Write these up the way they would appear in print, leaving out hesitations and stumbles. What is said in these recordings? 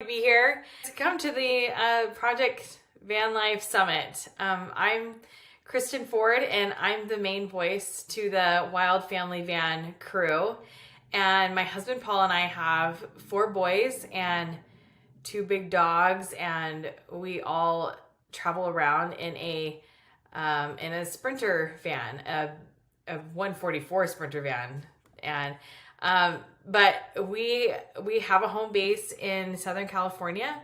To be here to come to the Project Van Life Summit. I'm Kristen Ford, and I'm the main voice to the Wild Family Van crew. And my husband Paul and I have 4 boys and 2 big dogs, and we all travel around in a Sprinter van, a 144 Sprinter van, and but we have a home base in Southern California,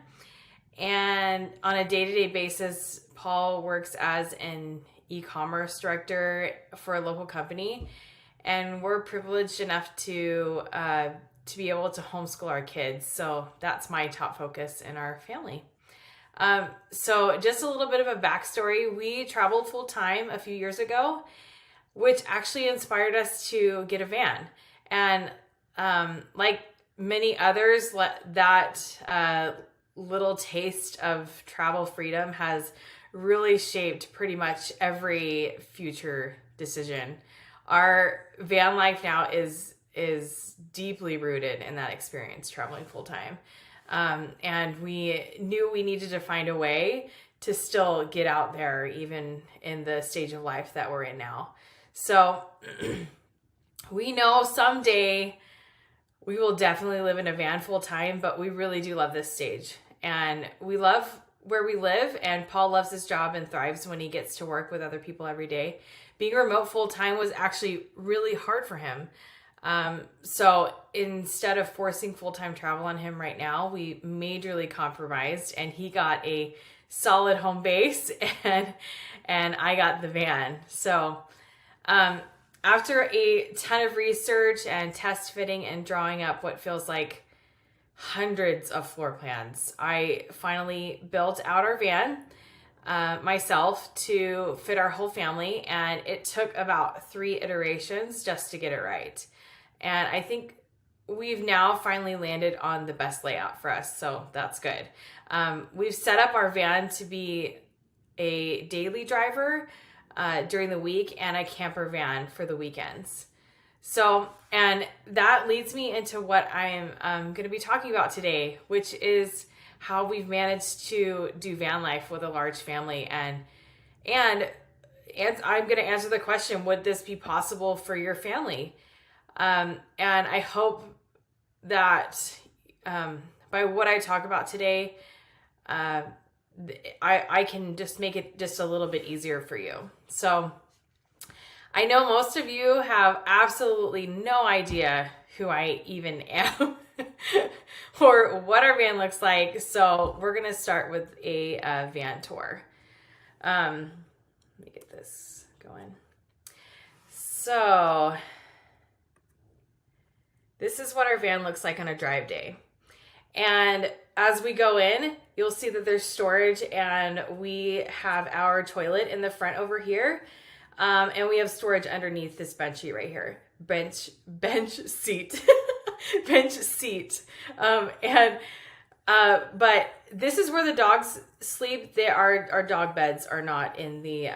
and on a day-to-day basis, Paul works as an e-commerce director for a local company, and we're privileged enough to be able to homeschool our kids. So that's my top focus in our family. So just a little bit of a backstory. We traveled full time a few years ago, which actually inspired us to get a van. And like many others, that little taste of travel freedom has really shaped pretty much every future decision. Our van life now is deeply rooted in that experience, traveling full time. And we knew we needed to find a way to still get out there, even in the stage of life that we're in now. So we know someday we will definitely live in a van full time, but we really do love this stage. And we love where we live, and Paul loves his job and thrives when he gets to work with other people every day. Being remote full time was actually really hard for him. So instead of forcing full-time travel on him right now, we majorly compromised, and he got a solid home base and I got the van. So, after a ton of research and test fitting and drawing up what feels like hundreds of floor plans, I finally built out our van myself to fit our whole family, and it took about 3 iterations just to get it right. And I think we've now finally landed on the best layout for us, so that's good. We've set up our van to be a daily driver during the week and a camper van for the weekends. So, and that leads me into what I'm going to be talking about today, which is how we've managed to do van life with a large family. And I'm going to answer the question, would this be possible for your family? And I hope that by what I talk about today, I can just make it just a little bit easier for you. So I know most of you have absolutely no idea who I even am or what our van looks like. So we're going to start with a van tour. Let me get this going. So this is what our van looks like on a drive day. And as we go in, you'll see that there's storage, and we have our toilet in the front over here. And we have storage underneath this benchy right here. Bench seat. Bench seat. But this is where the dogs sleep. Our dog beds are not in the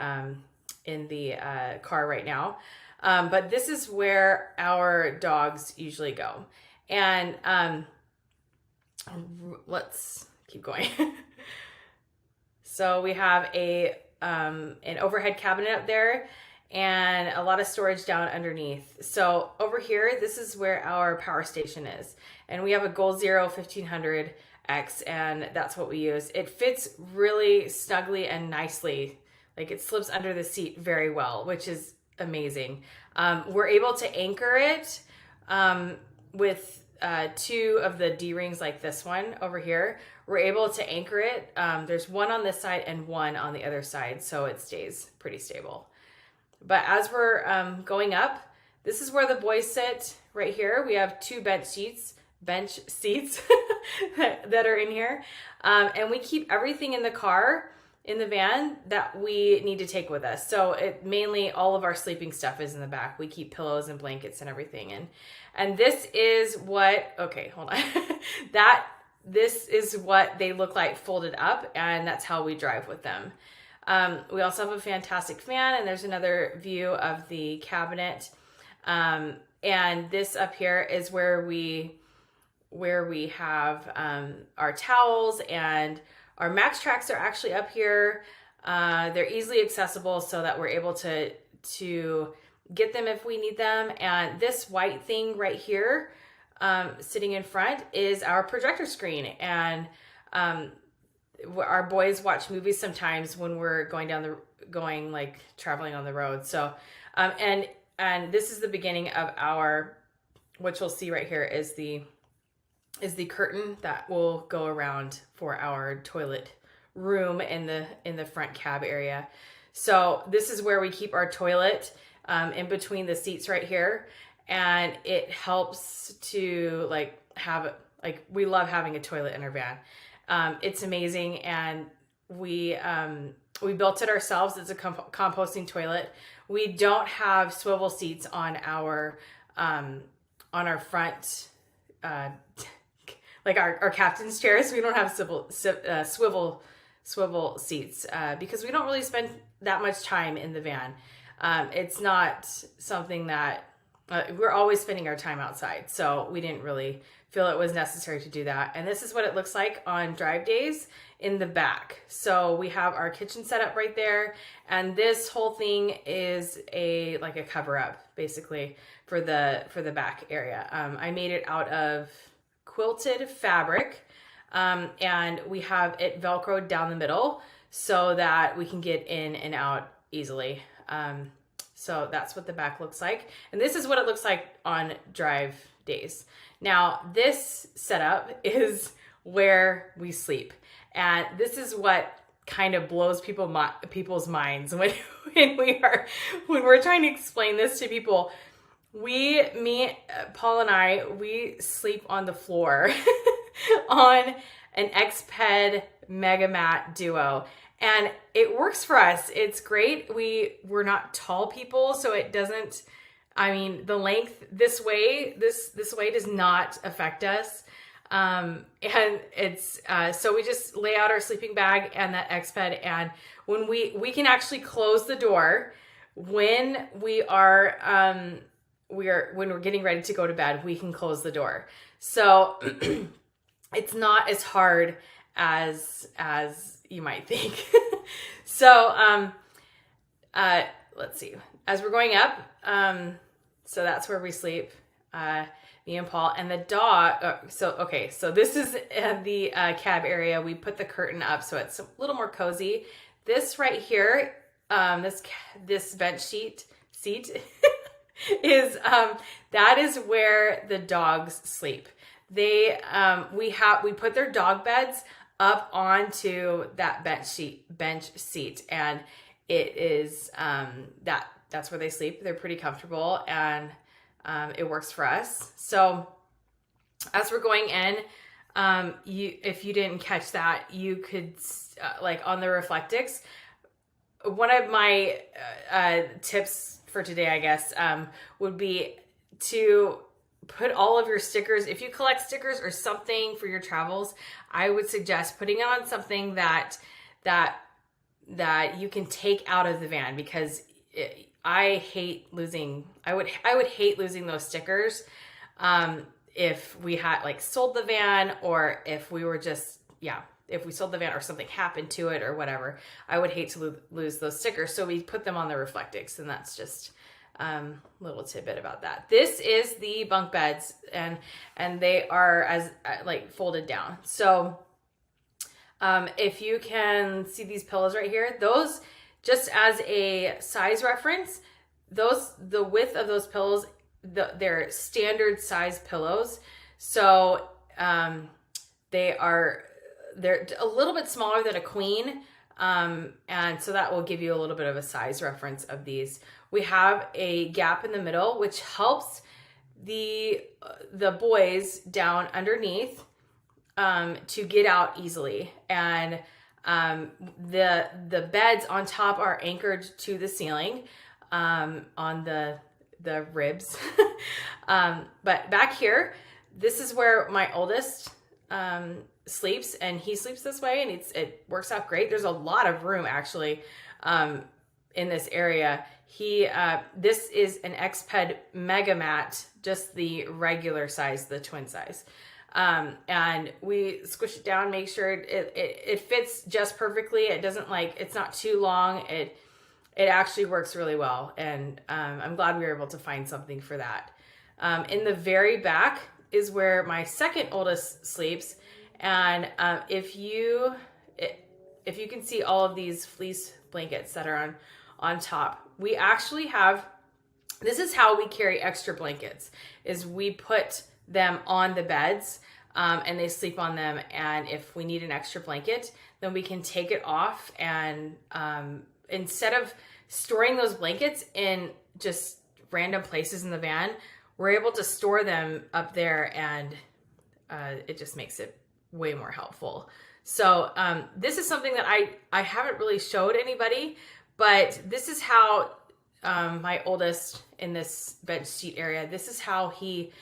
car right now. But this is where our dogs usually go. And let's keep going. So we have an overhead cabinet up there and a lot of storage down underneath. So over here, this is where our power station is. And we have a Goal Zero 1500X, and that's what we use. It fits really snugly and nicely. Like, it slips under the seat very well, which is amazing. We're able to anchor it with 2 of the D-rings like this one over here. We're able to anchor it. There's one on this side and one on the other side, so it stays pretty stable. But as we're going up, this is where the boys sit right here. We have 2 bench seats that are in here. And we keep everything in the car, in the van, that we need to take with us. So mainly all of our sleeping stuff is in the back. We keep pillows and blankets and everything in. And this is what, okay, hold on. This is what they look like folded up, and that's how we drive with them. We also have a fantastic fan, and there's another view of the cabinet. And this up here is where we where we have our towels, and our Max Tracks are actually up here. They're easily accessible so that we're able to get them if we need them. And this white thing right here, sitting in front, is our projector screen. And our boys watch movies sometimes when we're going like traveling on the road. So, and this is the beginning of our, what you'll see right here is the curtain that will go around for our toilet room in the front cab area. So this is where we keep our toilet, in between the seats right here. And it helps to we love having a toilet in our van. It's amazing. And we built it ourselves. It's a composting toilet. We don't have swivel seats on our front, like our captain's chairs. We don't have swivel seats, because we don't really spend that much time in the van. It's not something that we're always spending our time outside. So we didn't really feel it was necessary to do that. And this is what it looks like on drive days in the back. So we have our kitchen set up right there. And this whole thing is like a cover up basically for the back area. I made it out of quilted fabric. And we have it Velcroed down the middle so that we can get in and out easily. So that's what the back looks like. And this is what it looks like on drive days. Now, this setup is where we sleep. And this is what kind of blows people's minds when we're trying to explain this to people. Paul and I, we sleep on the floor on an Exped Mega Mat Duo. And it works for us. It's great. We're not tall people, so it doesn't, the length this way does not affect us. And it's, so we just lay out our sleeping bag and that Exped, and when we can actually close the door when when we're getting ready to go to bed, we can close the door. So it's not as hard as you might think. So, let's see, as we're going up, so that's where we sleep, me and Paul and the dog. So this is the cab area. We put the curtain up so it's a little more cozy. This right here, this bench seat is, that is where the dogs sleep. We put their dog beds up onto that bench seat, and it is that's where they sleep. They're pretty comfortable, and it works for us. So as we're going in, if you didn't catch that, you could like on the Reflectix. One of my tips for today, I guess, would be to put all of your stickers. If you collect stickers or something for your travels, I would suggest putting it on something that you can take out of the van, because I would hate losing those stickers. If we had like sold the van, or if we were if we sold the van or something happened to it or whatever, I would hate to lose those stickers. So we put them on the Reflectix, and that's just little tidbit about that. This is the bunk beds, and they are as like folded down. So if you can see these pillows right here, those, just as a size reference, the width of those pillows, they're standard size pillows. So they're a little bit smaller than a queen. And so that will give you a little bit of a size reference of these. We have a gap in the middle, which helps the boys down underneath to get out easily. And the beds on top are anchored to the ceiling on the ribs. But back here, this is where my oldest sleeps, and he sleeps this way, and it works out great. There's a lot of room actually in this area. This is an Exped Mega Mat, just the regular size, the twin size. And we squish it down, make sure it fits just perfectly. It doesn't it's not too long. It actually works really well. And I'm glad we were able to find something for that. In the very back is where my second oldest sleeps. And if you can see all of these fleece blankets that are on top, we actually have, this is how we carry extra blankets, is we put them on the beds and they sleep on them. And if we need an extra blanket, then we can take it off. And instead of storing those blankets in just random places in the van, we're able to store them up there, and it just makes it way more helpful. So this is something that I haven't really showed anybody, but this is how my oldest in this bed sheet area, this is how he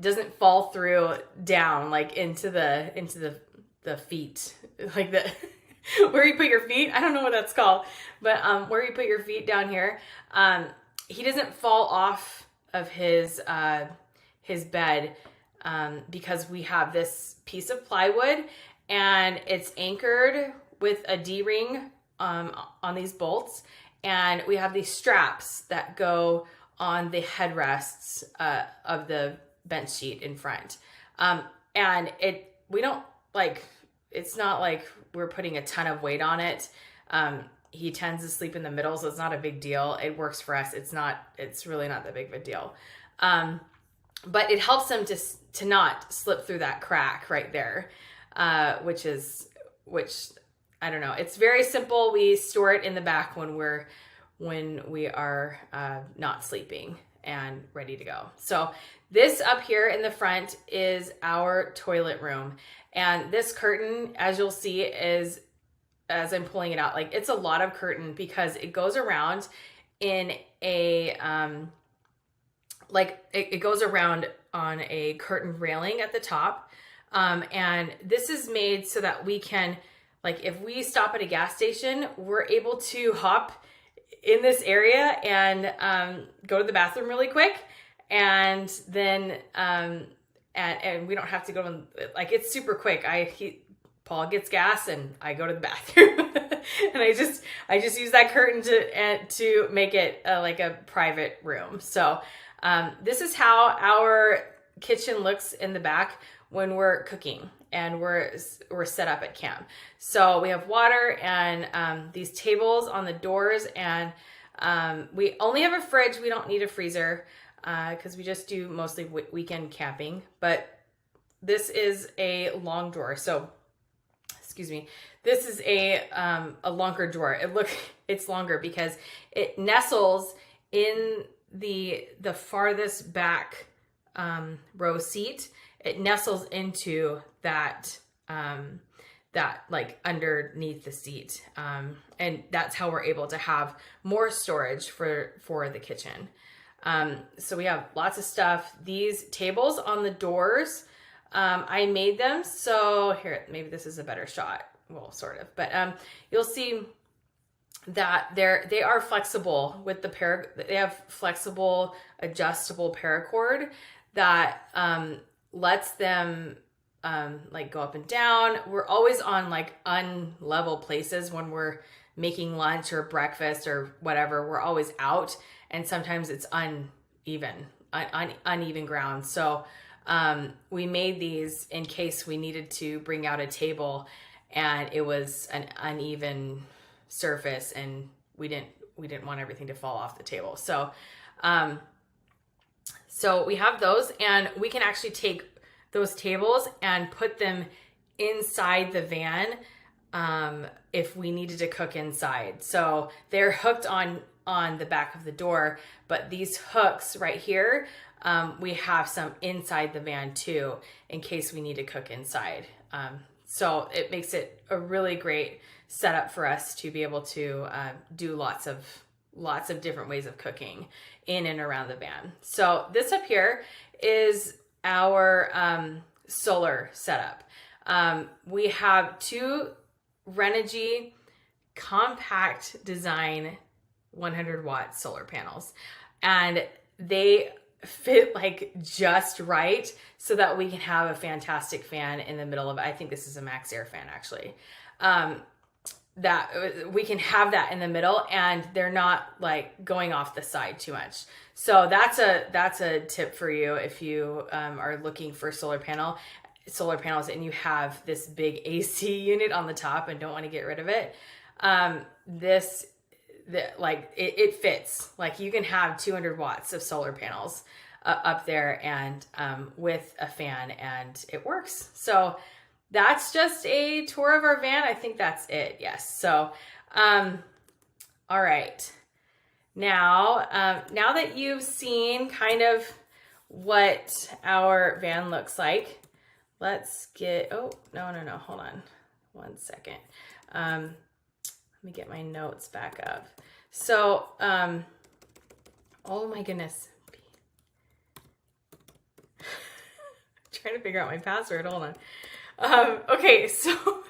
doesn't fall through down into the feet, like the where you put your feet. I don't know what that's called, but where you put your feet down here, he doesn't fall off of his bed because we have this piece of plywood, and it's anchored with a D-ring on these bolts, and we have these straps that go on the headrests of the bench sheet in front. And we don't it's not like we're putting a ton of weight on it. He tends to sleep in the middle, so it's not a big deal. It works for us. It's really not that big of a deal. But it helps him to not slip through that crack right there, which I don't know. It's very simple. We store it in the back when we are not sleeping and ready to go. So this up here in the front is our toilet room. And this curtain, as you'll see, is, as I'm pulling it out, it's a lot of curtain because it goes around in a, it goes around on a curtain railing at the top. And this is made so that we can, if we stop at a gas station, we're able to hop in this area and go to the bathroom really quick. And then, and we don't have to go it's super quick. Paul gets gas and I go to the bathroom and I just use that curtain to make it a private room. So, this is how our kitchen looks in the back when we're cooking and we're set up at camp. So we have water and these tables on the doors, and we only have a fridge. We don't need a freezer because we just do mostly weekend camping. But this is a long drawer. So, excuse me. This is a longer drawer. It's longer because it nestles in the farthest back row seat. It nestles into that underneath the seat. And that's how we're able to have more storage for the kitchen. So we have lots of stuff. These tables on the doors, I made them. So here, maybe this is a better shot. Well, sort of, but you'll see that they are flexible with they have flexible adjustable paracord that lets them go up and down. We're always on unlevel places when we're making lunch or breakfast or whatever. We're always out, and sometimes it's uneven ground. So we made these in case we needed to bring out a table and it was an uneven surface and we didn't want everything to fall off the table. So so we have those, and we can actually take those tables and put them inside the van if we needed to cook inside. So they're hooked on the back of the door, but these hooks right here, we have some inside the van too, in case we need to cook inside. So it makes it a really great setup for us to be able to do lots of different ways of cooking in and around the van. So this up here is our solar setup. We have two Renogy compact design 100-watt solar panels, and they fit like just right so that we can have a fantastic fan in the middle of it. I think this is a Max Air fan actually. That we can have that in the middle and they're not like going off the side too much. So that's a tip for you if you are looking for solar panels and you have this big AC unit on the top and don't want to get rid of it. It fits. Like you can have 200 watts of solar panels up there and with a fan, and it works. So that's just a tour of our van. I think that's it. Yes. So, all right. Now that you've seen kind of what our van looks like, let's get, oh, no. Hold on 1 second. Let me get my notes back up. So, oh my goodness. Trying to figure out my password. Hold on. Okay, so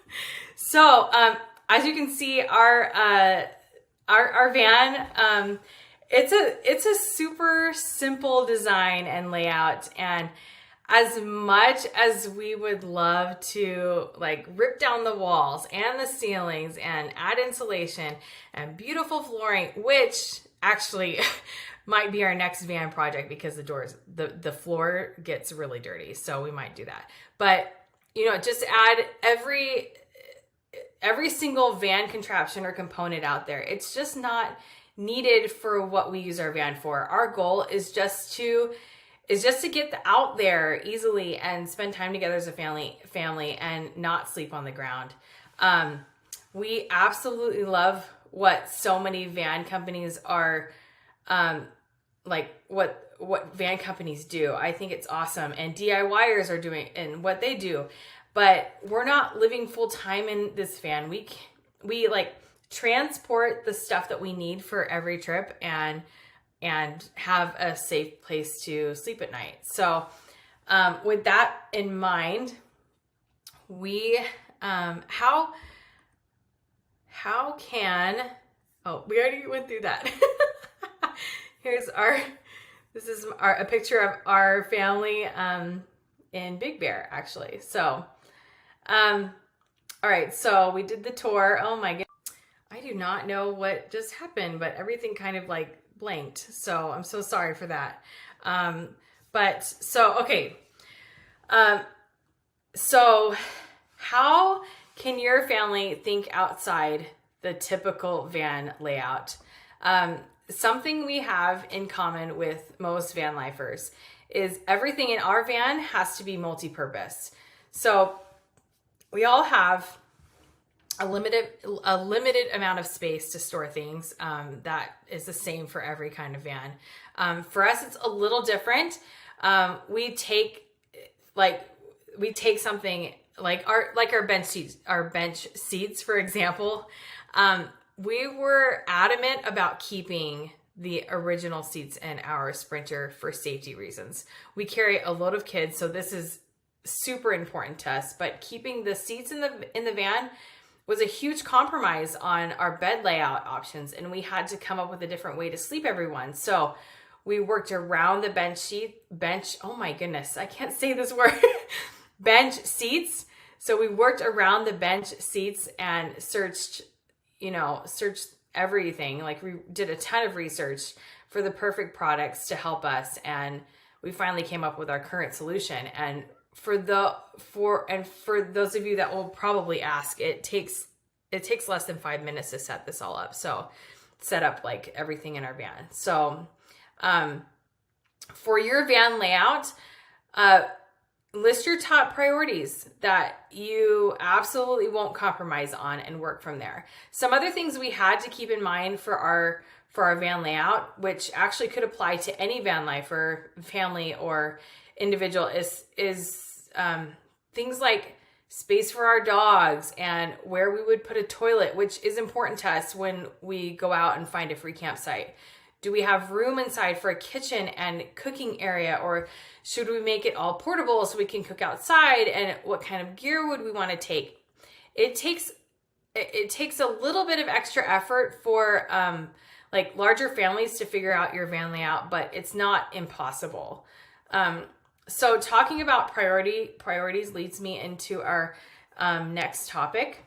as you can see, our van, it's a super simple design and layout, and as much as we would love to like rip down the walls and the ceilings and add insulation and beautiful flooring, which actually might be our next van project because the floor gets really dirty, so we might do that. But just add every single van contraption or component out there. It's just not needed for what we use our van for. Our goal is just to get out there easily and spend time together as a family and not sleep on the ground. We absolutely love what so many van companies are, what van companies do. I think it's awesome. And DIYers are doing and what they do, but we're not living full time in this van. We like transport the stuff that we need for every trip and have a safe place to sleep at night. So, with that in mind, we how can, we already went through that. This is a picture of our family in Big Bear, actually. So, all right, so we did the tour. Oh my goodness. I do not know what just happened, but everything kind of like blanked. So I'm so sorry for that. So how can your family think outside the typical van layout? Something we have in common with most van lifers is everything in our van has to be multi-purpose. So we all have a limited amount of space to store things. That is the same for every kind of van. For us, it's a little different. We take something like our bench seats, for example. We were adamant about keeping the original seats in our Sprinter for safety reasons. We carry a load of kids, so this is super important to us. But keeping the seats in the van was a huge compromise on our bed layout options, and we had to come up with a different way to sleep everyone. So we worked around the bench. Oh my goodness, I can't say this word. Bench seats. So we worked around the bench seats and searched everything. Like we did a ton of research for the perfect products to help us, and we finally came up with our current solution. And for those of you that will probably ask, it takes less than 5 minutes to set this all up. So set up like everything in our van. So for your van layout, list your top priorities that you absolutely won't compromise on and work from there. Some other things we had to keep in mind for our van layout, which actually could apply to any van lifer, family or individual, is things like space for our dogs and where we would put a toilet, which is important to us when we go out and find a free campsite. Do we have room inside for a kitchen and cooking area, or should we make it all portable so we can cook outside? And what kind of gear would we want to take? It takes a little bit of extra effort for like larger families to figure out your van layout, but it's not impossible. So talking about priorities leads me into our next topic,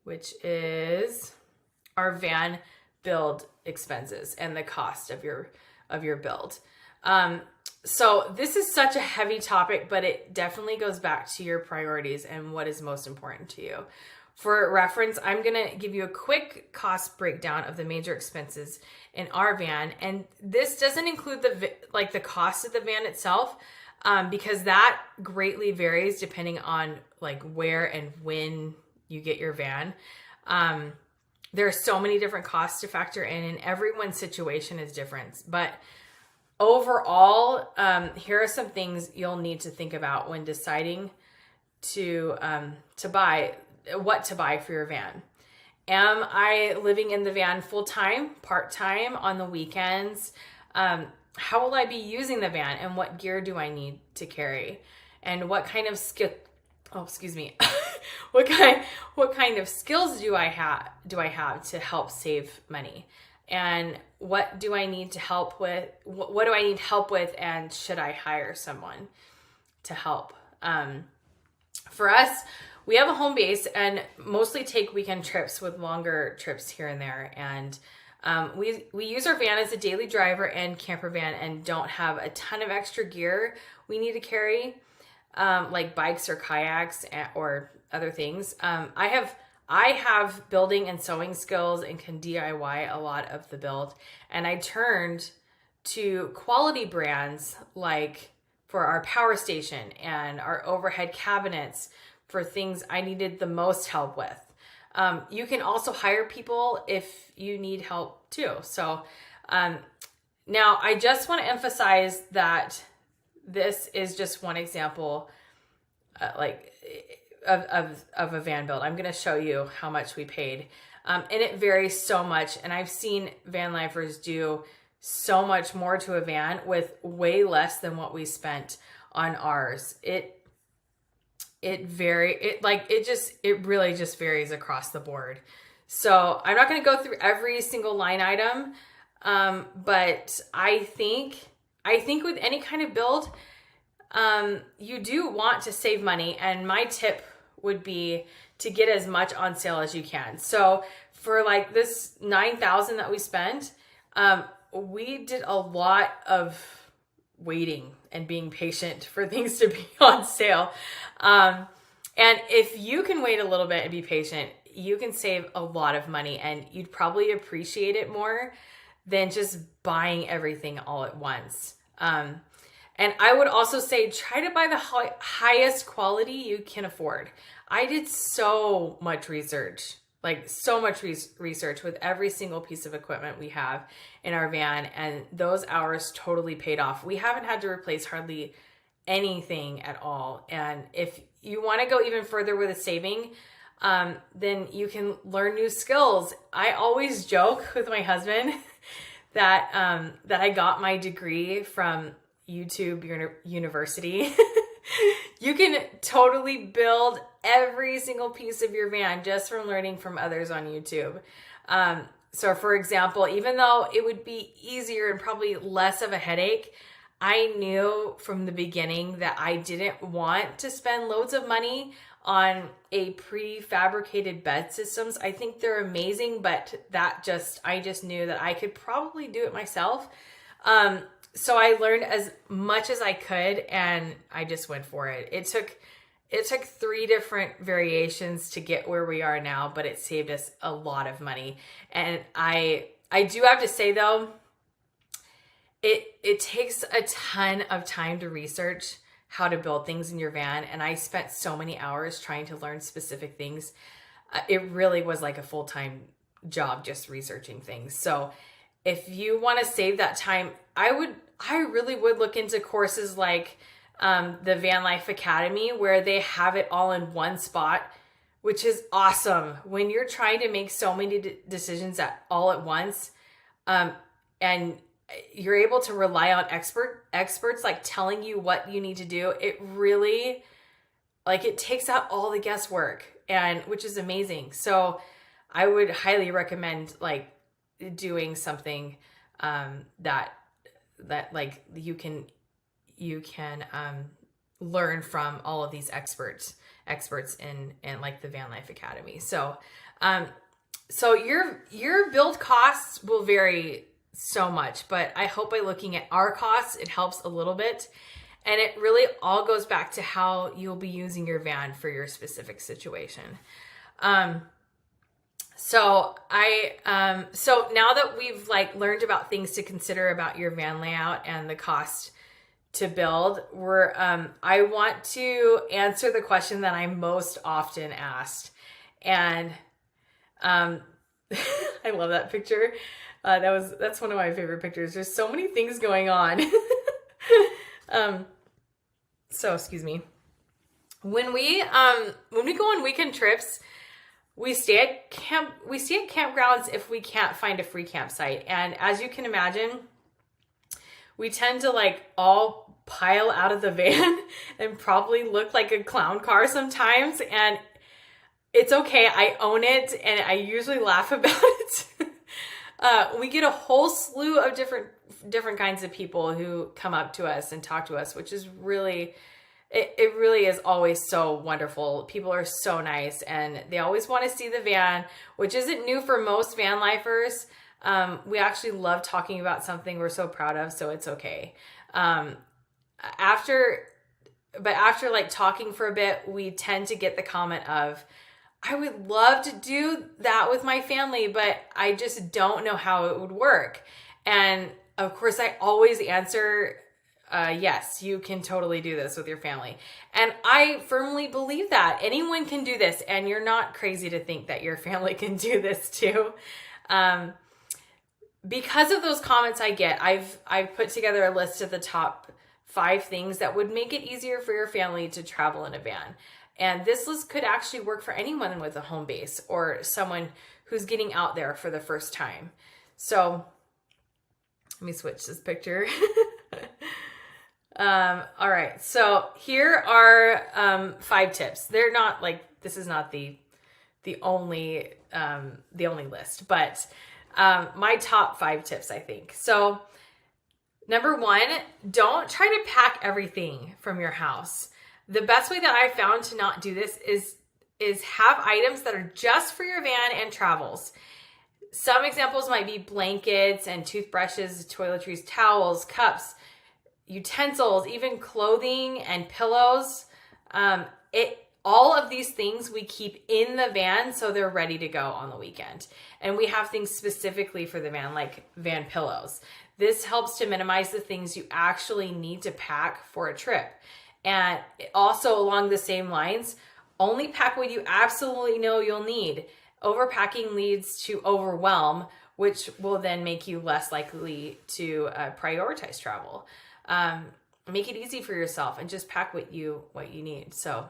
which is our van build expenses and the cost of your build. So this is such a heavy topic, but it definitely goes back to your priorities and what is most important to you. For reference, I'm going to give you a quick cost breakdown of the major expenses in our van. And this doesn't include the cost of the van itself, because that greatly varies depending on like where and when you get your van. There are so many different costs to factor in, and everyone's situation is different. But overall, here are some things you'll need to think about when deciding what to buy for your van. Am I living in the van full-time, part-time, on the weekends? How will I be using the van, and what gear do I need to carry? And what kind of what kind of skills do I have to help save money? And what do I need to help with? What do I need help with? And should I hire someone to help? For us, we have a home base and mostly take weekend trips with longer trips here and there. And we use our van as a daily driver and camper van, and don't have a ton of extra gear we need to carry, like bikes or kayaks or other things. I have building and sewing skills and can DIY a lot of the build. And I turned to quality brands like for our power station and our overhead cabinets for things I needed the most help with. You can also hire people if you need help too. So now I just want to emphasize that this is just one example of a van build. I'm going to show you how much we paid. And it varies so much. And I've seen van lifers do so much more to a van with way less than what we spent on ours. It really just varies across the board. So I'm not going to go through every single line item. But I think with any kind of build, you do want to save money. And my tip would be to get as much on sale as you can. So for like this $9,000 that we spent, we did a lot of waiting and being patient for things to be on sale. And if you can wait a little bit and be patient, you can save a lot of money, and you'd probably appreciate it more than just buying everything all at once. And I would also say try to buy the highest quality you can afford. I did so much research with every single piece of equipment we have in our van, and those hours totally paid off. We haven't had to replace hardly anything at all. And if you want to go even further with the saving, then you can learn new skills. I always joke with my husband that I got my degree from YouTube University. You can totally build every single piece of your van just from learning from others on YouTube. So for example, even though it would be easier and probably less of a headache, I knew from the beginning that I didn't want to spend loads of money on a prefabricated bed systems. I think they're amazing, but I just knew that I could probably do it myself. So I learned as much as I could, and I just went for it. It took 3 different variations to get where we are now, but it saved us a lot of money. And I do have to say though, it takes a ton of time to research how to build things in your van. And I spent so many hours trying to learn specific things. It really was like a full-time job just researching things. So if you want to save that time, I really would look into courses like the Van Life Academy, where they have it all in one spot, which is awesome. When you're trying to make so many decisions all at once, and you're able to rely on experts like telling you what you need to do, it really it takes out all the guesswork, and which is amazing. So I would highly recommend doing something that like you can learn from all of these experts in like the Van Life Academy. So so your build costs will vary so much, but I hope by looking at our costs, it helps a little bit. And it really all goes back to how you'll be using your van for your specific situation. So now that we've like learned about things to consider about your van layout and the cost to build, I want to answer the question that I'm most often asked. And I love that picture. That's one of my favorite pictures. There's so many things going on. So excuse me. When we go on weekend trips, we stay at campgrounds if we can't find a free campsite. And as you can imagine, we tend to like all pile out of the van and probably look like a clown car sometimes. And it's okay. I own it and I usually laugh about it. We get a whole slew of different kinds of people who come up to us and talk to us, which is really, it really is always so wonderful. People are so nice and they always want to see the van, which isn't new for most van lifers. We actually love talking about something we're so proud of, so it's okay. After like talking for a bit, we tend to get the comment of, I would love to do that with my family, but I just don't know how it would work. And of course, I always answer, yes, you can totally do this with your family. And I firmly believe that anyone can do this, and you're not crazy to think that your family can do this too. Because of those comments I get, I've put together a list of the top 5 things that would make it easier for your family to travel in a van. And this list could actually work for anyone with a home base or someone who's getting out there for the first time. So let me switch this picture. All right. So here are 5 tips. They're not like, this is not the only list, but my top 5 tips, I think. So number 1, don't try to pack everything from your house. The best way that I've found to not do this is have items that are just for your van and travels. Some examples might be blankets and toothbrushes, toiletries, towels, cups, utensils, even clothing and pillows. All of these things we keep in the van so they're ready to go on the weekend. And we have things specifically for the van, like van pillows. This helps to minimize the things you actually need to pack for a trip. And also along the same lines, only pack what you absolutely know you'll need. Overpacking leads to overwhelm, which will then make you less likely to prioritize travel. Make it easy for yourself and just pack what you need. So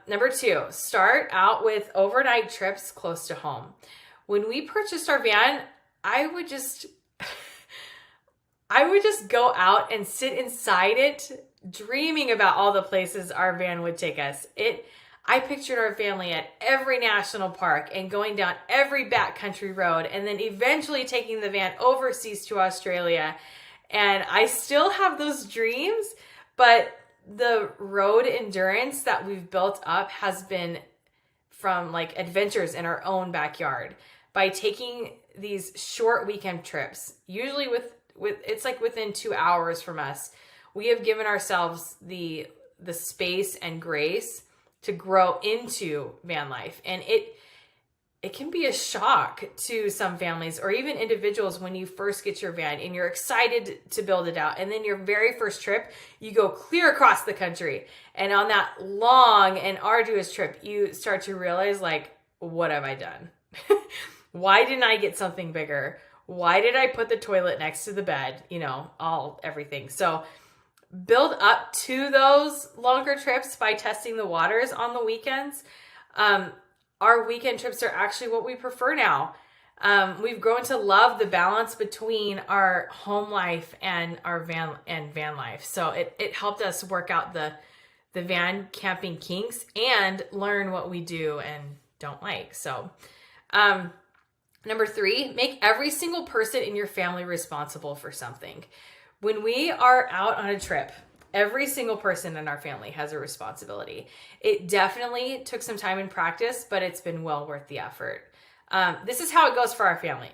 number 2, start out with overnight trips close to home. When we purchased our van, I would just go out and sit inside it, dreaming about all the places our van would take us. I pictured our family at every national park and going down every backcountry road and then eventually taking the van overseas to Australia. And I still have those dreams, but the road endurance that we've built up has been from like adventures in our own backyard by taking these short weekend trips, usually with it's like within 2 hours from us. We have given ourselves the space and grace to grow into van life. And it can be a shock to some families or even individuals when you first get your van and you're excited to build it out. And then your very first trip, you go clear across the country. And on that long and arduous trip, you start to realize, like, what have I done? Why didn't I get something bigger? Why did I put the toilet next to the bed? Everything. So build up to those longer trips by testing the waters on the weekends. Our weekend trips are actually what we prefer now. We've grown to love the balance between our home life and our van life. So it helped us work out the van camping kinks and learn what we do and don't like. So Number 3, make every single person in your family responsible for something. When we are out on a trip, every single person in our family has a responsibility. It definitely took some time and practice, but it's been well worth the effort. This is how it goes for our family.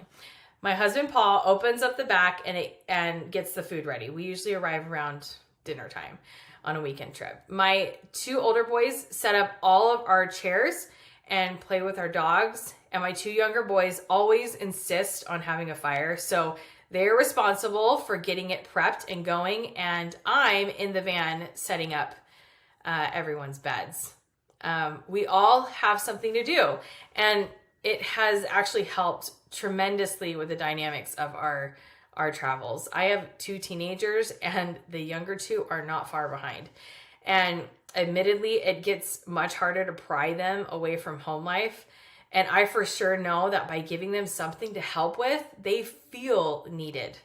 My husband, Paul, opens up the back and gets the food ready. We usually arrive around dinner time on a weekend trip. My 2 older boys set up all of our chairs and play with our dogs. And my 2 younger boys always insist on having a fire. So they're responsible for getting it prepped and going. And I'm in the van setting up everyone's beds. We all have something to do. And it has actually helped tremendously with the dynamics of our travels. I have 2 teenagers and the younger 2 are not far behind. And admittedly, it gets much harder to pry them away from home life. And I for sure know that by giving them something to help with, they feel needed.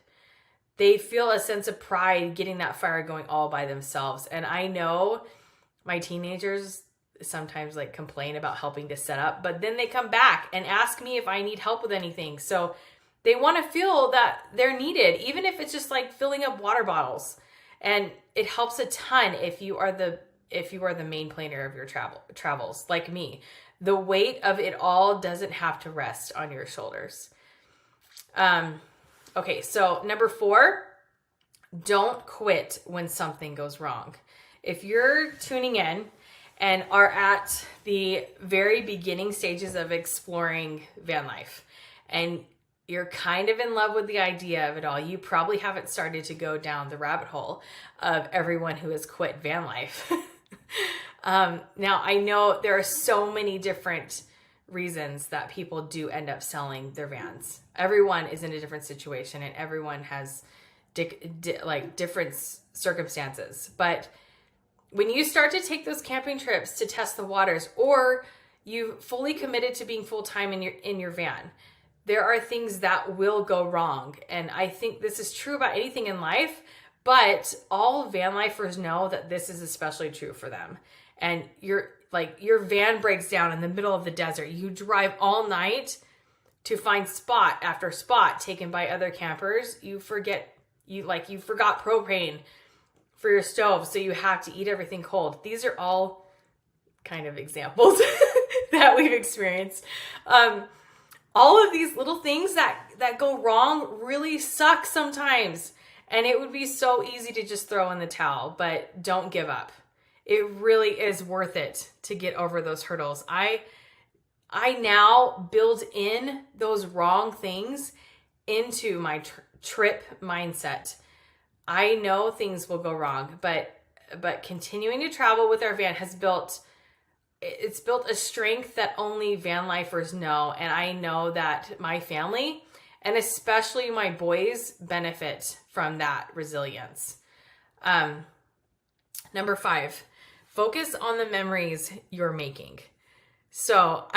They feel a sense of pride getting that fire going all by themselves. And I know my teenagers sometimes like complain about helping to set up, but then they come back and ask me if I need help with anything. So they want to feel that they're needed, even if it's just like filling up water bottles. And it helps a ton if you are the main planner of your travels, like me. The weight of it all doesn't have to rest on your shoulders. Okay, so number 4, don't quit when something goes wrong. If you're tuning in and are at the very beginning stages of exploring van life, and you're kind of in love with the idea of it all, you probably haven't started to go down the rabbit hole of everyone who has quit van life. Now, I know there are so many different reasons that people do end up selling their vans. Everyone is in a different situation and everyone has different circumstances. But when you start to take those camping trips to test the waters, or you fully committed to being full-time in your van, there are things that will go wrong. And I think this is true about anything in life, but all van lifers know that this is especially true for them. And your van breaks down in the middle of the desert. You drive all night to find spot after spot taken by other campers. You forgot propane for your stove, so you have to eat everything cold. These are all kind of examples that we've experienced. All of these little things that go wrong really suck sometimes. And it would be so easy to just throw in the towel, but don't give up. It really is worth it to get over those hurdles. I now build in those wrong things into my trip mindset. I know things will go wrong, but continuing to travel with our van has built a strength that only van lifers know. And I know that my family, and especially my boys, benefit from that resilience. Number 5, focus on the memories you're making. So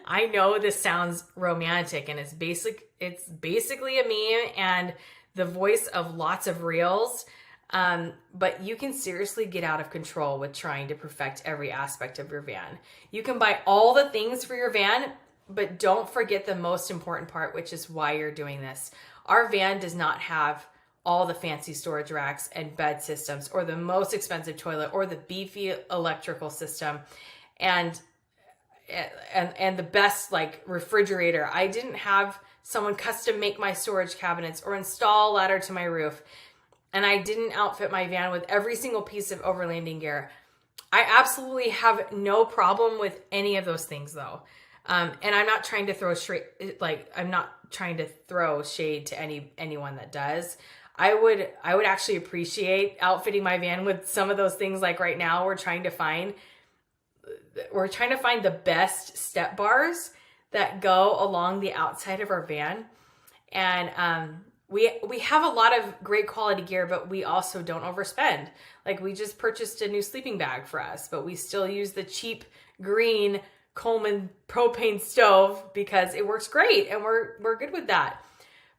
I know this sounds romantic, and it's basically a meme and the voice of lots of reels. But you can seriously get out of control with trying to perfect every aspect of your van. You can buy all the things for your van, but don't forget the most important part, which is why you're doing this. Our van does not have all the fancy storage racks and bed systems, or the most expensive toilet, or the beefy electrical system, and the best refrigerator. I didn't have someone custom make my storage cabinets or install a ladder to my roof. And I didn't outfit my van with every single piece of overlanding gear. I absolutely have no problem with any of those things, though. And I'm not trying to throw shade to anyone that does. I would actually appreciate outfitting my van with some of those things. Like right now, we're trying to find the best step bars that go along the outside of our van. And we have a lot of great quality gear, but we also don't overspend. Like, we just purchased a new sleeping bag for us, but we still use the cheap green Coleman propane stove because it works great and we're good with that.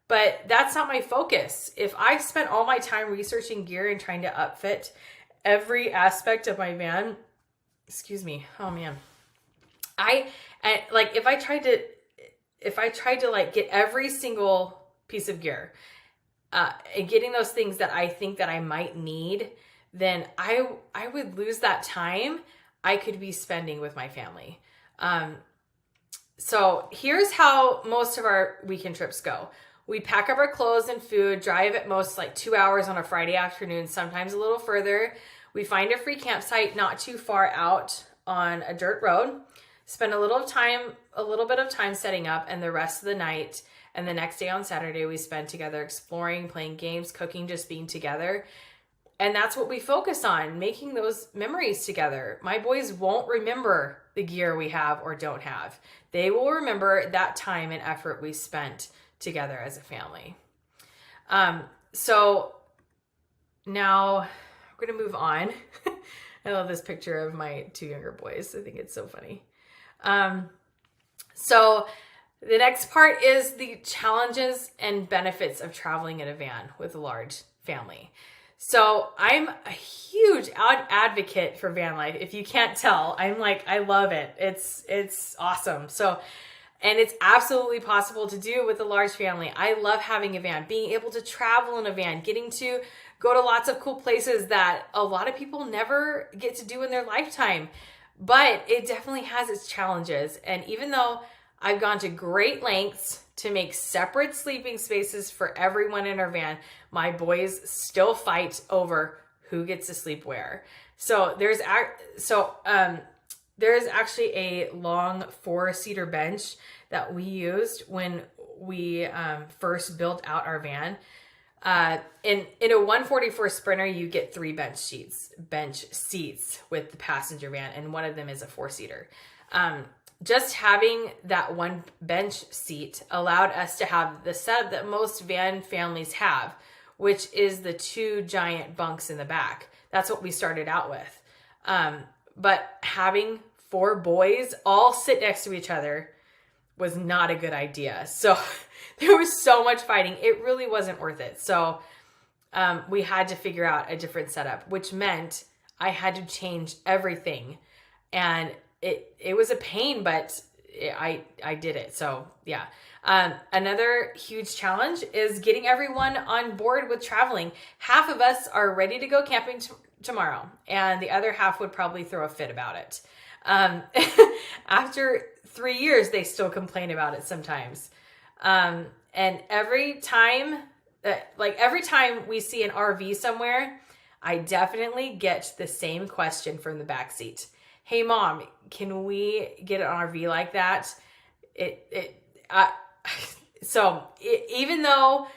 But that's not my focus. If I spent all my time researching gear and trying to upfit every aspect of my van, if I tried to if I tried to like get every single piece of gear, and getting those things that I think that I might need, then I would lose that time I could be spending with my family. So here's how most of our weekend trips go. We pack up our clothes and food, drive at most like 2 hours on a Friday afternoon, sometimes a little further. We find a free campsite not too far out on a dirt road, spend a little bit of time setting up, and the rest of the night and the next day on Saturday we spend together exploring, playing games, cooking, just being together. And that's what we focus on, making those memories together. My boys won't remember the gear we have or don't have. They will remember that time and effort we spent together as a family. So now we're going to move on. I love this picture of my 2 younger boys. I think it's so funny. So the next part is the challenges and benefits of traveling in a van with a large family. So I'm a huge advocate for van life. If you can't tell, I love it. It's awesome. So, and it's absolutely possible to do with a large family. I love having a van, being able to travel in a van, getting to go to lots of cool places that a lot of people never get to do in their lifetime. But it definitely has its challenges. And even though I've gone to great lengths to make separate sleeping spaces for everyone in our van, my boys still fight over who gets to sleep where. So there's actually a long 4-seater bench that we used when we first built out our van. In a 144 Sprinter, you get 3 bench seats with the passenger van, and one of them is a 4-seater. Just having that one bench seat allowed us to have the setup that most van families have, which is the 2 giant bunks in the back. That's what we started out with. But having 4 boys all sit next to each other was not a good idea. So there was so much fighting. It really wasn't worth it. So we had to figure out a different setup, which meant I had to change everything. And it was a pain, but I did it. So yeah. Another huge challenge is getting everyone on board with traveling. Half of us are ready to go camping tomorrow, and the other half would probably throw a fit about it. After 3 years, they still complain about it sometimes. And every time we see an RV somewhere, I definitely get the same question from the backseat. Hey Mom, can we get an RV like that? So even though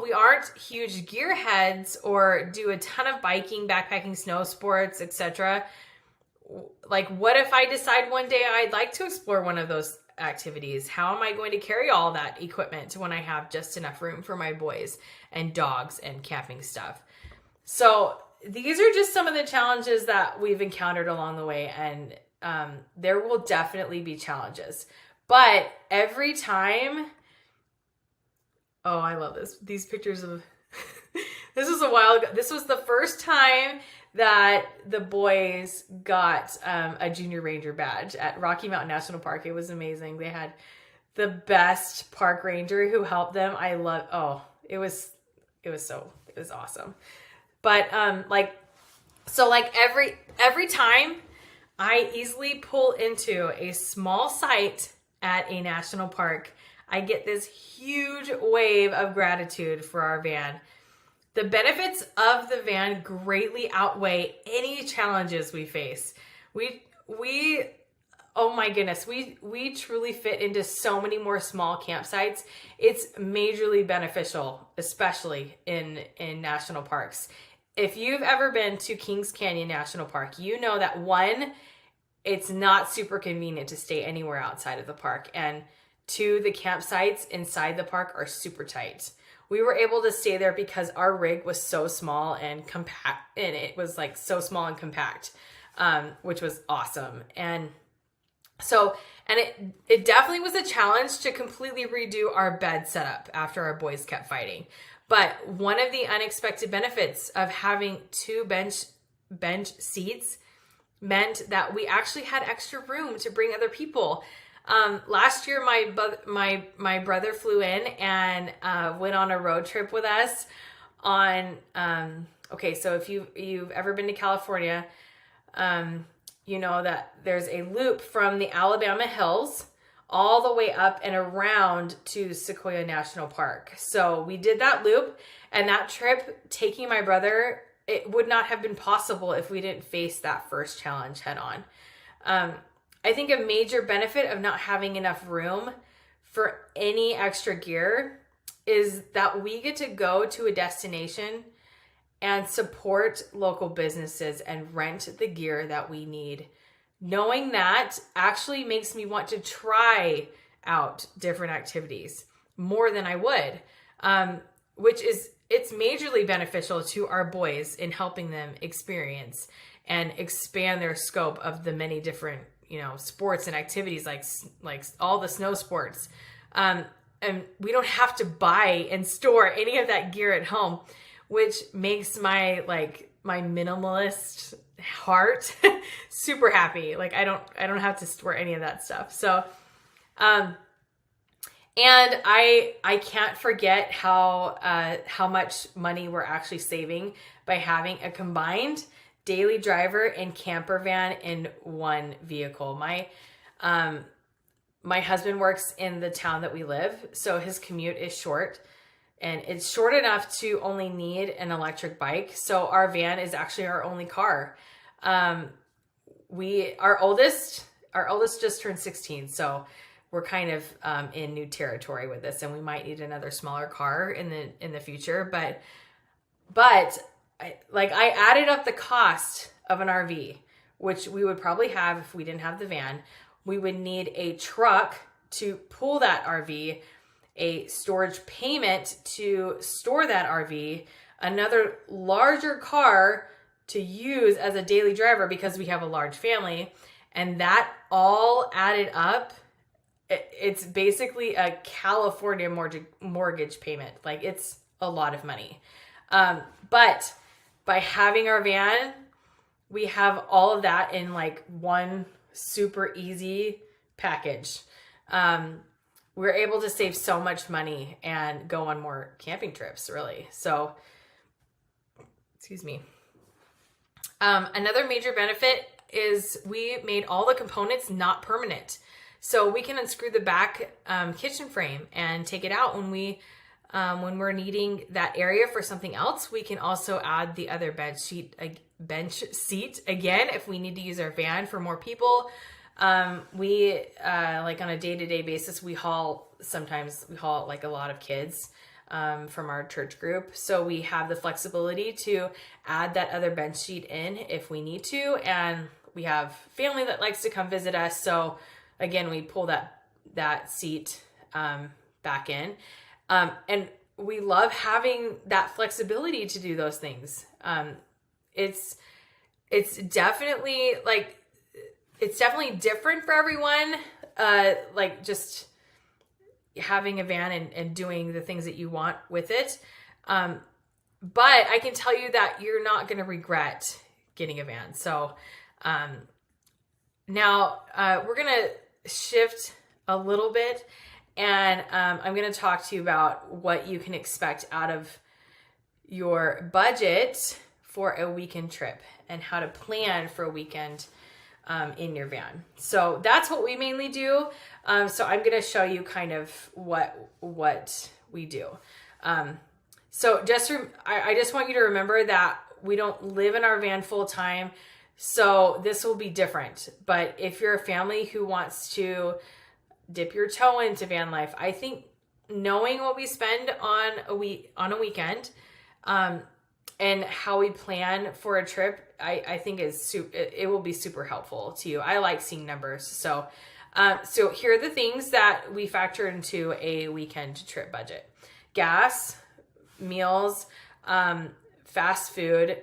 we aren't huge gearheads or do a ton of biking, backpacking, snow sports, etc., like what if I decide one day I'd like to explore one of those activities? How am I going to carry all that equipment when I have just enough room for my boys and dogs and camping stuff? So these are just some of the challenges that we've encountered along the way, and there will definitely be challenges. But every time, oh, I love this. These pictures of, this was a while ago. This was the first time that the boys got a Junior Ranger badge at Rocky Mountain National Park. It was amazing. They had the best park ranger who helped them. It was awesome. But every time I easily pull into a small site at a national park, I get this huge wave of gratitude for our van. The benefits of the van greatly outweigh any challenges we face. Oh my goodness, we truly fit into so many more small campsites. It's majorly beneficial, especially in national parks. If you've ever been to Kings Canyon National Park, you know that 1, it's not super convenient to stay anywhere outside of the park. And 2, the campsites inside the park are super tight. We were able to stay there because our rig was so small and compact, and it was like so small and compact, which was awesome. And it definitely was a challenge to completely redo our bed setup after our boys kept fighting. But one of the unexpected benefits of having 2 bench seats meant that we actually had extra room to bring other people. Last year, my brother flew in and went on a road trip with us on, okay, so if you've ever been to California, you know that there's a loop from the Alabama hills all the way up and around to Sequoia National Park. So we did that loop, and that trip, taking my brother, it would not have been possible if we didn't face that first challenge head on. I think a major benefit of not having enough room for any extra gear is that we get to go to a destination and support local businesses and rent the gear that we need. Knowing that actually makes me want to try out different activities more than I would, it's majorly beneficial to our boys in helping them experience and expand their scope of the many different, sports and activities like all the snow sports. And we don't have to buy and store any of that gear at home, which makes my minimalist heart super happy. Like I don't have to store any of that stuff. So, and I can't forget how much money we're actually saving by having a combined daily driver and camper van in one vehicle. My husband works in the town that we live, so his commute is short, and it's short enough to only need an electric bike. So our van is actually our only car. Our oldest just turned 16, so we're kind of in new territory with this, and we might need another smaller car in the future. But I added up the cost of an RV, which we would probably have if we didn't have the van. We would need a truck to pull that RV, a storage payment to store that RV, another larger car to use as a daily driver because we have a large family. And that all added up, it's basically a California mortgage payment. Like, it's a lot of money. But by having our van, we have all of that in one super easy package. We're able to save so much money and go on more camping trips, really. So, excuse me. Another major benefit is we made all the components not permanent. So we can unscrew the back kitchen frame and take it out when we're needing that area for something else. We can also add the other bench seat again if we need to use our van for more people. We on a day-to-day basis, we haul a lot of kids from our church group. So we have the flexibility to add that other bench seat in if we need to. And we have family that likes to come visit us. So again, we pull that seat back in. And we love having that flexibility to do those things. It's definitely different for everyone. Just having a van and doing the things that you want with it. But I can tell you that you're not going to regret getting a van. So, now, we're going to shift a little bit, and I'm going to talk to you about what you can expect out of your budget for a weekend trip and how to plan for a weekend in your van. So that's what we mainly do. So I'm going to show you kind of what we do. So I just want you to remember that we don't live in our van full time. So this will be different. But if you're a family who wants to dip your toe into van life, I think knowing what we spend on a weekend, and how we plan for a trip, I think it will be super helpful to you. I like seeing numbers. So here are the things that we factor into a weekend trip budget: gas, meals, fast food,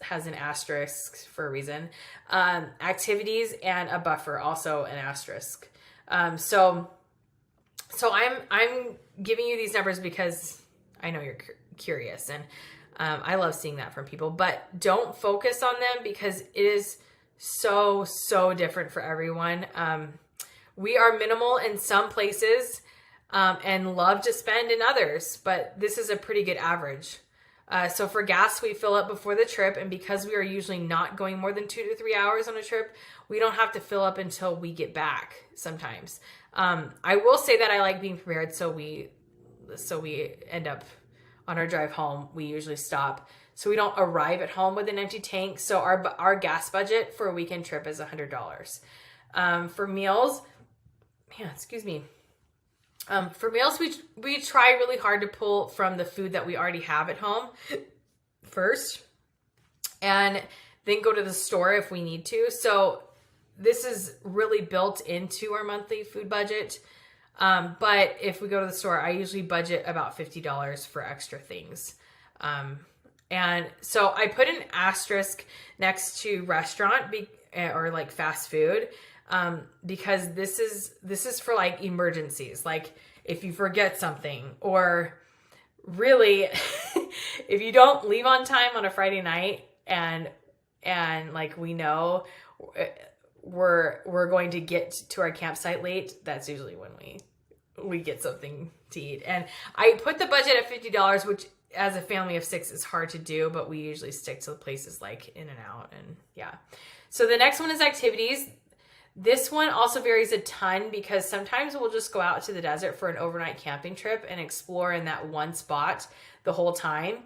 has an asterisk for a reason, activities, and a buffer, also an asterisk. So I'm giving you these numbers because I know you're curious, and I love seeing that from people, but don't focus on them because it is so different for everyone. We are minimal in some places and love to spend in others, but this is a pretty good average. So for gas, we fill up before the trip, and because we are usually not going more than 2 to 3 hours on a trip, we don't have to fill up until we get back sometimes. I will say that I like being prepared, so we end up on our drive home, we usually stop. So we don't arrive at home with an empty tank. So our gas budget for a weekend trip is $100. For meals, for meals, we try really hard to pull from the food that we already have at home first, and then go to the store if we need to. So this is really built into our monthly food budget. But if we go to the store, I usually budget about $50 for extra things. And so I put an asterisk next to restaurant or like fast food, because this is for like emergencies. Like if you forget something, or really if you don't leave on time on a Friday night and like we know we're going to get to our campsite late, that's usually when we get something to eat. And I put the budget at $50, which as a family of 6 is hard to do, but we usually stick to places like In-N-Out, and yeah. So the next one is activities. This one also varies a ton, because sometimes we'll just go out to the desert for an overnight camping trip and explore in that one spot the whole time.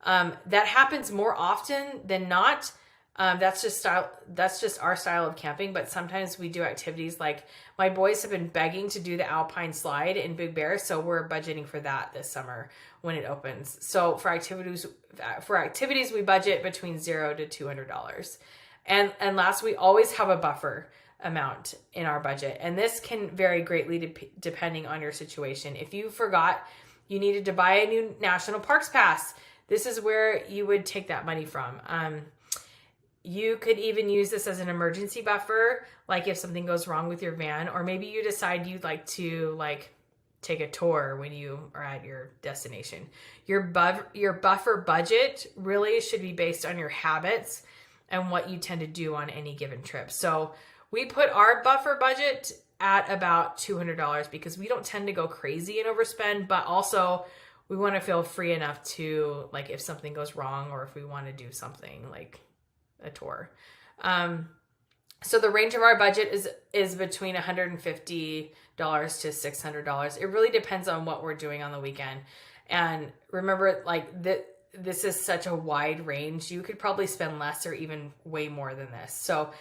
That happens more often than not. That's just our style of camping. But sometimes we do activities like, my boys have been begging to do the Alpine slide in Big Bear, so we're budgeting for that this summer when it opens. So for activities, we budget between $0 to $200. And last, we always have a buffer amount in our budget, and this can vary greatly depending on your situation. If you forgot you needed to buy a new National Parks Pass, this is where you would take that money from. You could even use this as an emergency buffer, like if something goes wrong with your van, or maybe you decide you'd like to take a tour when you are at your destination. Your buffer budget really should be based on your habits and what you tend to do on any given trip. So we put our buffer budget at about $200 because we don't tend to go crazy and overspend, but also we want to feel free enough to, like, if something goes wrong or if we want to do something like a tour. So the range of our budget is between $150 to $600. It really depends on what we're doing on the weekend. And remember, this is such a wide range. You could probably spend less or even way more than this. So,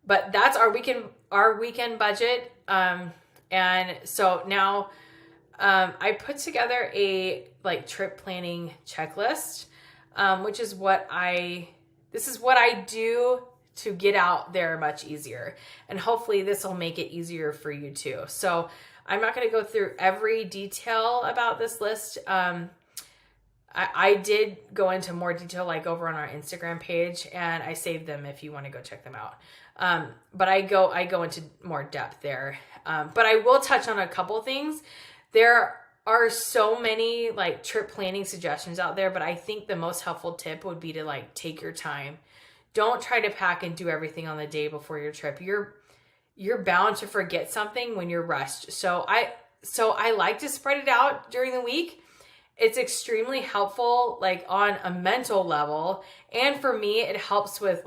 but that's our weekend budget. And so now, I put together a trip planning checklist, which is this is what I do to get out there much easier. And hopefully this will make it easier for you too. So I'm not going to go through every detail about this list. I did go into more detail over on our Instagram page, and I saved them if you want to go check them out. But I go into more depth there. But I will touch on a couple things. There are so many trip planning suggestions out there, but I think the most helpful tip would be to take your time. Don't try to pack and do everything on the day before your trip. You're bound to forget something when you're rushed. So I like to spread it out during the week. It's extremely helpful on a mental level, and for me it helps with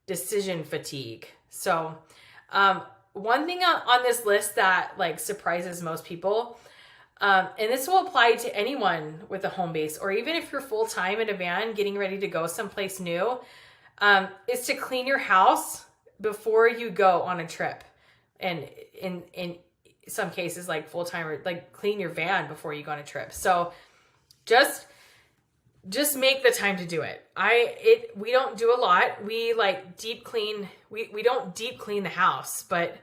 decision fatigue. So one thing on this list that surprises most people, and this will apply to anyone with a home base, or even if you're full-time in a van getting ready to go someplace new, is to clean your house before you go on a trip. And in some cases, full-time, or clean your van before you go on a trip. So just make the time to do it. We don't do a lot. We deep clean. We don't deep clean the house, but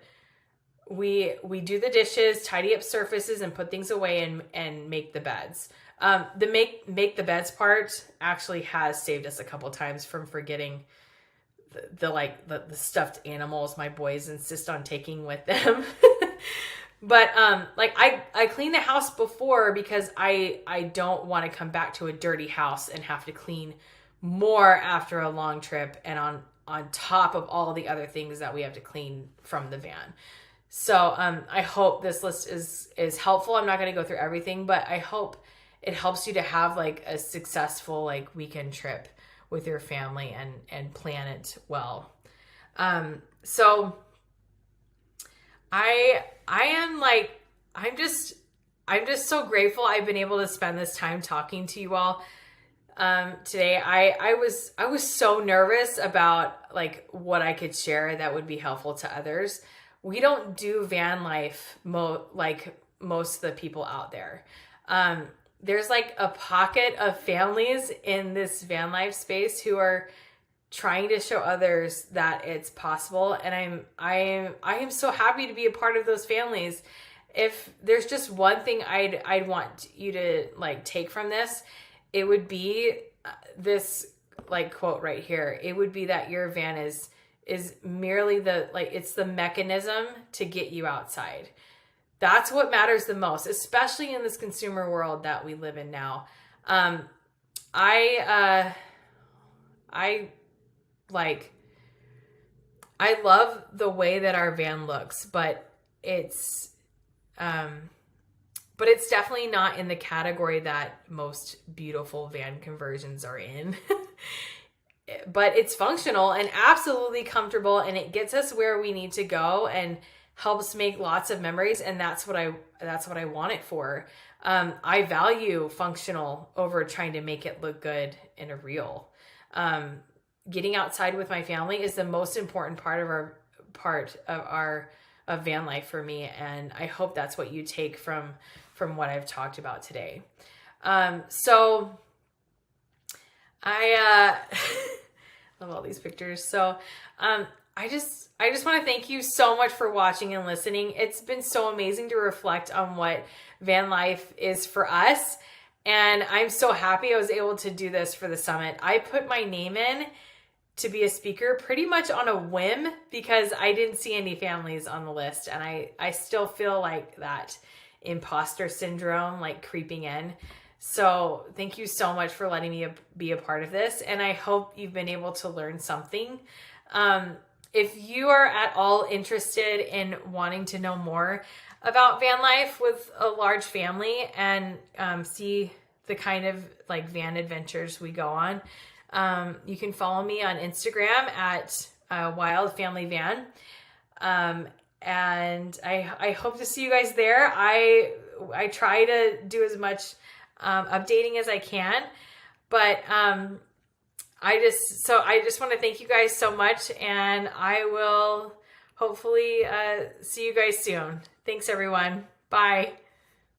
we do the dishes, tidy up surfaces, and put things away and make the beds. The make the beds part actually has saved us a couple times from forgetting the stuffed animals my boys insist on taking with them. But I clean the house before because I don't want to come back to a dirty house and have to clean more after a long trip and on top of all the other things that we have to clean from the van. So I hope this list is helpful. I'm not going to go through everything, but I hope it helps you to have like a successful like weekend trip with your family and plan it well. So I'm just so grateful I've been able to spend this time talking to you all today. I was so nervous about like what I could share that would be helpful to others. We don't do van life like most of the people out there. There's like a pocket of families in this van life space who are trying to show others that it's possible, and I am so happy to be a part of those families. If there's just one thing I'd want you to like take from this, it would be this like quote right here. It would be that your van is merely it's the mechanism to get you outside. That's what matters the most, especially in this consumer world that we live in now. I love the way that our van looks, but it's definitely not in the category that most beautiful van conversions are in. But it's functional and absolutely comfortable, and it gets us where we need to go and helps make lots of memories. And that's what I want it for. I value functional over trying to make it look good in a reel. Getting outside with my family is the most important part of our van life for me. And I hope that's what you take from what I've talked about today. So I love all these pictures. So I just want to thank you so much for watching and listening. It's been so amazing to reflect on what van life is for us. And I'm so happy I was able to do this for the summit. I put my name in to be a speaker pretty much on a whim because I didn't see any families on the list. And I still feel like that imposter syndrome like creeping in. So thank you so much for letting me be a part of this. And I hope you've been able to learn something. If you are at all interested in wanting to know more about van life with a large family and see the kind of like van adventures we go on, you can follow me on Instagram at Wild Family Van. And I hope to see you guys there. I try to do as much updating as I can, but I just want to thank you guys so much, and I will hopefully see you guys soon. Thanks everyone. Bye.